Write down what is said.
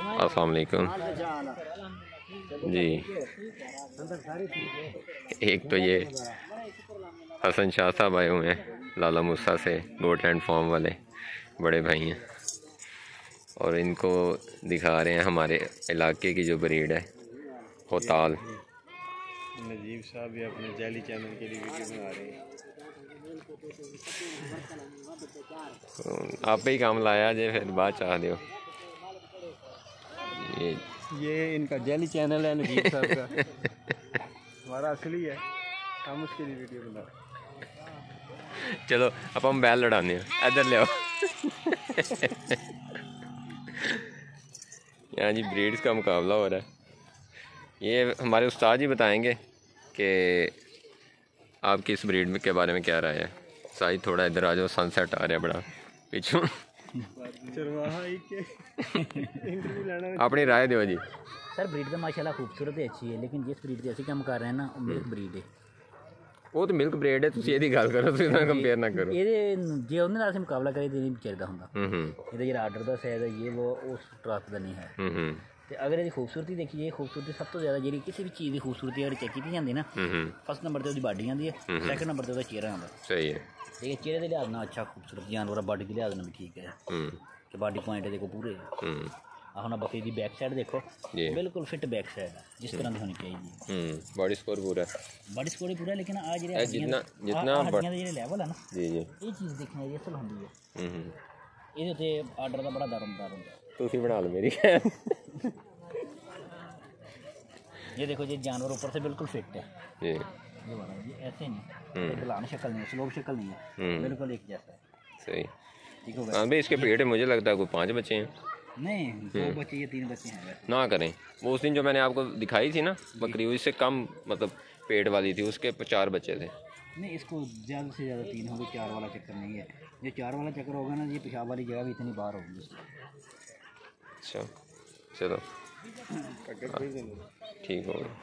अस्सलाम वालेकुम जी। एक तो ये हसन शाह साहब आए हुए हैं लाला मूसा से, गोटलैंड फार्म वाले बड़े भाई हैं, और इनको दिखा रहे हैं हमारे इलाके की जो ब्रीड है होताल। नजीब साहब भी अपने जैली चैनल के लिए वीडियो बना रहे हैं। आप ही काम लाया जे फिर बात चाह दो। ये इनका जैली चैनल है नजीब साहब का। हमारा असली है, हम उसके लिए वीडियो बना रहे हैं। चलो अब हम बैल लड़ाने हैं, इधर ले आओ। यहाँ जी ब्रीड्स का मुकाबला हो रहा है। ये हमारे उस्ताद जी बताएंगे कि आप किस ब्रीड के बारे में क्या राय है। साहिद थोड़ा इधर आ जाओ, सनसेट आ रहा है बड़ा पीछे। अपनी राय दो जी। सर ब्रीड तो माशाल्लाह खूबसूरत है, अच्छी है, लेकिन जिस ब्रीड की ਅਸੀਂ ਕੰਮ ਕਰ ਰਹੇ ਹਾਂ ਨਾ ਉਹ ਮਿਲਕ ਬਰੀਡ ਹੈ। ਉਹ ਤਾਂ ਮਿਲਕ ਬਰੀਡ ਹੈ, ਤੁਸੀਂ ਇਹਦੀ ਗੱਲ ਕਰੋ, ਤੁਸੀਂ ਨਾਲ ਕੰਪੇਅਰ ਨਾ ਕਰੋ। ਇਹਦੇ ਜੇ ਉਹਦੇ ਨਾਲ ਅਸੀਂ ਮੁਕਾਬਲਾ ਕਰੀਏ ਤਾਂ ਇਹ ਨਹੀਂ ਵਿਚਰਦਾ ਹੁੰਦਾ। ਇਹਦਾ ਜਿਹੜਾ ਆਰਡਰ ਦਾ ਸਾਈਜ਼ ਹੈ ਇਹ ਉਹ ਉਸ ਟਰੱਕ ਦਾ ਨਹੀਂ ਹੈ। ਤੇ ਅਗਰ ਇਹਦੀ ਖੂਬਸੂਰਤੀ ਦੇਖੀਏ, ਖੂਬਸੂਰਤੀ ਸਭ ਤੋਂ ਜ਼ਿਆਦਾ ਜਿਹੜੀ ਕਿਸੇ ਵੀ ਚੀਜ਼ ਦੀ ਖੂਬਸੂਰਤੀ ਅਗਰ ਚੈੱਕ ਕੀਤੀ ਜਾਂਦੀ ਨਾ, ਫਸਟ ਨੰਬਰ ਤੇ ਉਹਦੀ ਬਾਡੀ ਆਉਂਦੀ ਹੈ, ਸੈਕੰਡ ਨੰਬਰ ਤੇ ਉਹਦਾ ਚਿਹਰਾ ਆਉਂਦਾ। ਸਹੀ ਹੈ। ਠੀਕ ਹੈ, ਚਿਹਰੇ ਦੇ ਲਿਹਾਜ਼ ਨਾਲ ਅੱਛਾ ਖੂਬਸੂਰਤ ਜਾਨਵਰ, ਬਾਡੀ ਦੇ ਲਿਹਾਜ਼ ਨਾਲ ਵੀ ਠੀਕ ਹੈ ਕਿ ਬਾਡੀ ਪੁਆਇੰਟ ਦੇਖੋ ਪੂਰੇ। ਹੁਣ ਬੱਕਰੀ ਦੀ ਬੈਕ ਸਾਈਡ ਦੇਖੋ, ਬਿਲਕੁਲ ਫਿੱਟ ਬੈਕ ਸਾਈਡ ਹੈ, ਜਿਸ ਤਰ੍ਹਾਂ ਦੀ ਹੋਣੀ ਚਾਹੀਦੀ ਹੈ। बॉडी स्कोर पूरा, बॉडी स्कोर ही पूरा, लेकिन आ ਜਿਹੜੇ जितना ਹੱਡੀਆਂ ਦੇ ਜਿਹੜੇ ਲੈਵਲ ਹੈ ਨਾ, जी जी ਇਹ ਚੀਜ਼ ਦੇਖਣੀ ਹੈ ਅਸਲ ਹੁੰਦੀ ਹੈ। ਇਹਦੇ ਉੱਤੇ ਆਰਡਰ ਦਾ ਬੜਾ ਦਾਰਮਦਾਰ ਹੁੰਦਾ। ਤੁਸੀਂ ਬਣਾ ਲਓ ਮੇਰੀ। ये देखो ये जानवर ऊपर से बिल्कुल फिट है, जी ये वाला ये ऐसे नहीं, ढलान शक्ल नहीं है, स्लोप शक्ल नहीं है, बिल्कुल एक जैसा है। सही। ठीक हो हाँ भाई, इसके पेट में मुझे लगता है कोई 5 बच्चे हैं। नहीं, 2 बच्चे या 3 बच्चे हैं वैसे। ना करें, वो उस दिन जो मैंने आपको दिखाई थी ना बकरी, उससे कम मतलब पेट वाली थी, उसके 4 बच्चे थे। नहीं, इसको ज़्यादा से ज़्यादा 3 होंगे, 4 वाला चक्कर नहीं है। जो 4 वाला चक्कर होगा ना, ये पेशाब वाली जगह भी इतनी बाहर होगी। अच्छा चलो ठीक हो गया।